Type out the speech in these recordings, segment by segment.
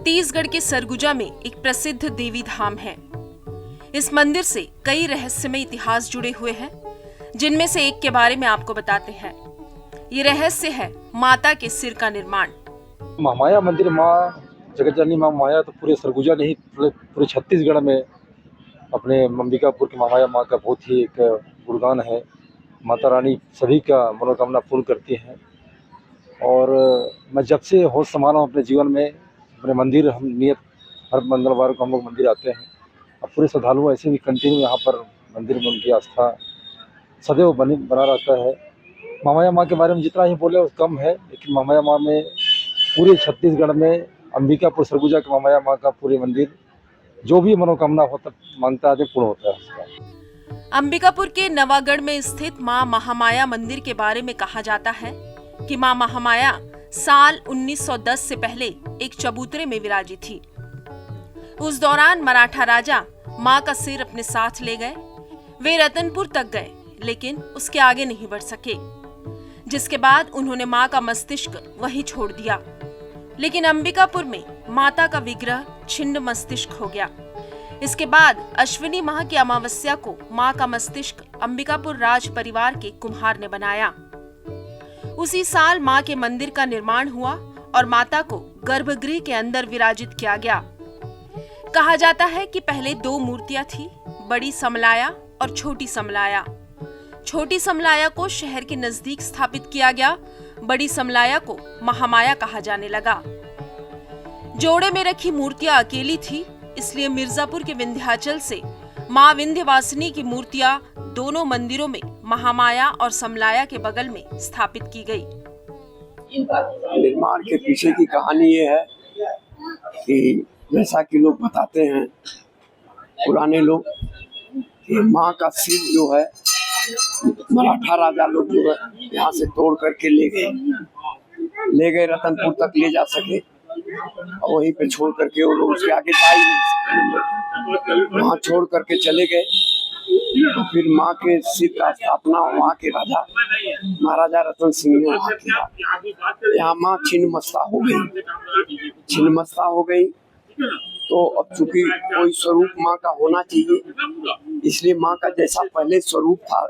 छत्तीसगढ़ के सरगुजा में एक प्रसिद्ध देवी धाम है। इस मंदिर से कई रहस्यमय इतिहास जुड़े हुए हैं, जिनमें से एक के बारे में आपको बताते हैं। ये रहस्य है माता के सिर का निर्माण। महामाया मंदिर, माँ जगतजननी माँ माया तो पूरे सरगुजा नहीं, पूरे छत्तीसगढ़ में अपने अंबिकापुर की महामाया माँ का बहुत ही एक गुणगान है। माता रानी सभी का मनोकामना पूर्ण करती हैं। और मैं जब से होश संभाला हूँ अपने जीवन में, अपने मंदिर हम नियत हर मंगलवार को हम लोग मंदिर आते हैं। अब पूरे श्रद्धालु ऐसे भी कंटिन्यू यहाँ पर मंदिर में उनकी आस्था सदैव बना रहता है। महामाया माँ के बारे में जितना ही बोले वो कम है, लेकिन महामाया माँ में पूरे छत्तीसगढ़ में अंबिकापुर सरगुजा के महामाया माँ का पूरे मंदिर जो भी मनोकामना होता मांगता है पूर्ण होता है उसका। अंबिकापुर के नवागढ़ में स्थित माँ महामाया मंदिर के बारे में कहा जाता है कि माँ महामाया साल 1910 से पहले एक चबूतरे में विराजी थी। उस दौरान मराठा राजा माँ का सिर अपने साथ ले गए। वे रतनपुर तक गए, लेकिन उसके आगे नहीं बढ़ सके, जिसके बाद उन्होंने माँ का मस्तिष्क वहीं छोड़ दिया। लेकिन अंबिकापुर में माता का विग्रह छिन्न मस्तिष्क हो गया। इसके बाद अश्विनी माह की अमावस्या को माँ का मस्तिष्क अंबिकापुर राज परिवार के कुम्हार ने बनाया। उसी साल माँ के मंदिर का निर्माण हुआ और माता को गर्भगृह के अंदर विराजित किया गया। कहा जाता है कि पहले दो मूर्तियां थी, बड़ी समलाया और छोटी समलाया। छोटी समलाया को शहर के नजदीक स्थापित किया गया, बड़ी समलाया को महामाया कहा जाने लगा। जोड़े में रखी मूर्तियां अकेली थी, इसलिए मिर्जापुर के विंध्याचल से मां विंध्यवासिनी की मूर्तियां दोनों मंदिरों में महामाया और समलाया के बगल में स्थापित की गई। निर्माण के पीछे की कहानी ये है कि जैसा कि लोग बताते हैं, पुराने लोग, कि माँ का सिर जो है मराठा राजा लोग जो है यहाँ से तोड़ करके ले गए रतनपुर तक ले जा सके, और वहीं पे छोड़ करके वो लोग उसके आगे जा ही नहीं सके। वहाँ छोड़ करके चले गए। तो फिर माँ के सिर का स्थापना वहाँ के राजा महाराजा रतन सिंह ने वहाँ किया। यहाँ माँ छिन्नमस्ता हो गई। तो अब चूंकि कोई स्वरूप माँ का होना चाहिए, इसलिए माँ का जैसा पहले स्वरूप था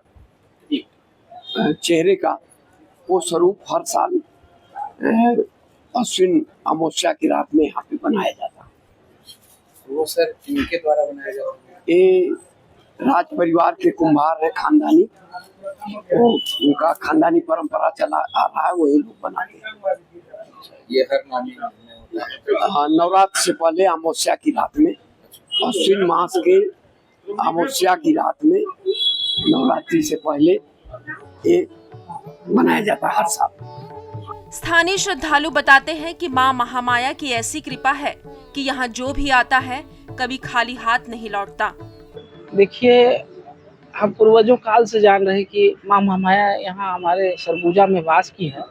चेहरे का, वो स्वरूप हर साल अश्विन अमावस्या की रात में यहाँ पे बनाया जाता है। वो सर इनके द्वारा बनाया जाता है? ये राज परिवार के कुम्हार है, खानदानी, तो उनका खानदानी परंपरा चला आ रहा है, वही लोग बनाते हैं। ये हर नवमी में होता है? नवरात्र से पहले अमावस्या की रात में, अश्विन मास के अमावस्या की रात में, नवरात्रि से पहले ये मनाया जाता है हर साल। स्थानीय श्रद्धालु बताते हैं कि मां महामाया की ऐसी कृपा है कि यहाँ जो भी आता है कभी खाली हाथ नहीं लौटता। देखिए, हम पूर्वजों काल से जान रहे हैं कि मां महामाया यहाँ हमारे सरगुजा में वास की है,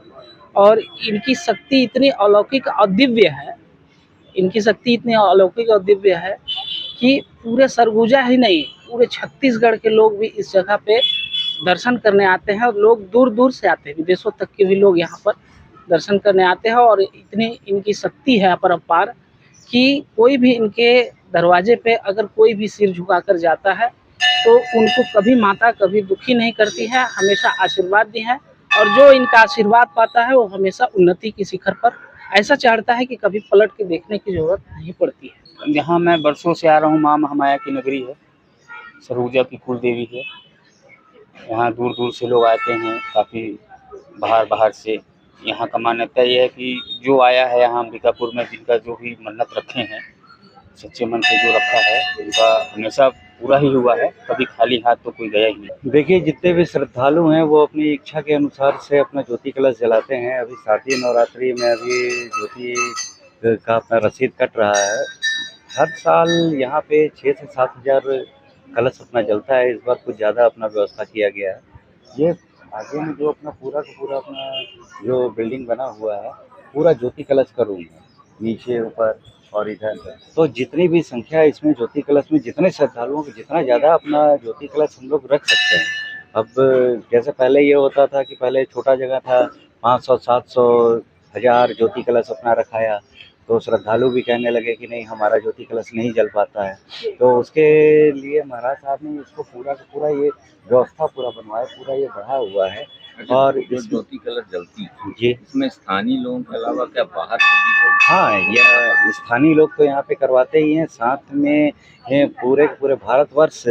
और इनकी शक्ति इतनी अलौकिक और दिव्य है, कि पूरे सरगुजा ही नहीं, पूरे छत्तीसगढ़ के लोग भी इस जगह पे दर्शन करने आते हैं। और लोग दूर दूर से आते हैं, विदेशों तक के भी लोग यहाँ पर दर्शन करने आते हैं। और इतनी इनकी शक्ति है अपरंपार कि कोई भी इनके दरवाजे पे अगर कोई भी सिर झुकाकर जाता है तो उनको कभी माता कभी दुखी नहीं करती है, हमेशा आशीर्वाद दी है। और जो इनका आशीर्वाद पाता है वो हमेशा उन्नति की शिखर पर ऐसा चढ़ता है कि कभी पलट के देखने की जरूरत नहीं पड़ती है। यहाँ मैं बरसों से आ रहा हूँ। माँ महामाया की नगरी है, सरगुजा की कुल देवी है। यहाँ दूर दूर से लोग आते हैं, काफ़ी बाहर से। यहाँ का मान्यता ये है कि जो आया है यहाँ अंबिकापुर में, जिनका जो भी मन्नत रखे हैं, सच्चे मन से जो रखा है, उनका हमेशा पूरा ही हुआ है, कभी खाली हाथ तो कोई गया ही नहीं। देखिए, जितने भी श्रद्धालु हैं वो अपनी इच्छा के अनुसार से अपना ज्योति कलश जलाते हैं। अभी शारदीय नवरात्रि में अभी ज्योति का अपना रसीद कट रहा है। हर साल यहाँ पे 6 से 7 हज़ार कलश अपना जलता है। इस बार कुछ ज़्यादा अपना व्यवस्था किया गया है। ये आगे में जो अपना पूरा का पूरा अपना जो बिल्डिंग बना हुआ है, पूरा ज्योति कलश का रूम है, नीचे ऊपर और इधर। तो जितनी भी संख्या है इसमें ज्योति कलश में, जितने श्रद्धालुओं को जितना ज़्यादा अपना ज्योति कलश हम लोग रख सकते हैं। अब जैसे पहले ये होता था कि पहले छोटा जगह था, 500, 700, 1000 ज्योति कलश अपना रखाया। तो श्रद्धालु भी कहने लगे कि नहीं हमारा ज्योति कलश नहीं जल पाता है। तो उसके लिए महाराज साहब ने इसको पूरा का पूरा ये व्यवस्था पूरा बनवाया, पूरा ये बढ़ा हुआ है। और जो ज्योति कलश जलती है जी इसमें स्थानीय लोगों के अलावा क्या बाहर से भी लोग? हाँ, यह स्थानीय लोग तो यहाँ पे करवाते ही हैं, साथ में पूरे भारतवर्ष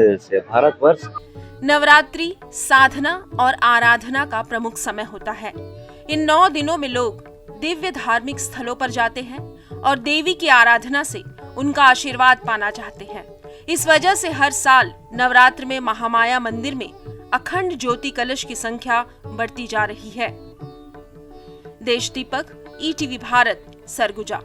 नवरात्रि साधना और आराधना का प्रमुख समय होता है। इन 9 दिनों में लोग दिव्य धार्मिक स्थलों पर जाते हैं और देवी की आराधना से उनका आशीर्वाद पाना चाहते हैं। इस वजह से हर साल नवरात्र में महामाया मंदिर में अखंड ज्योति कलश की संख्या बढ़ती जा रही है। देश दीपक, ईटीवी भारत, सरगुजा।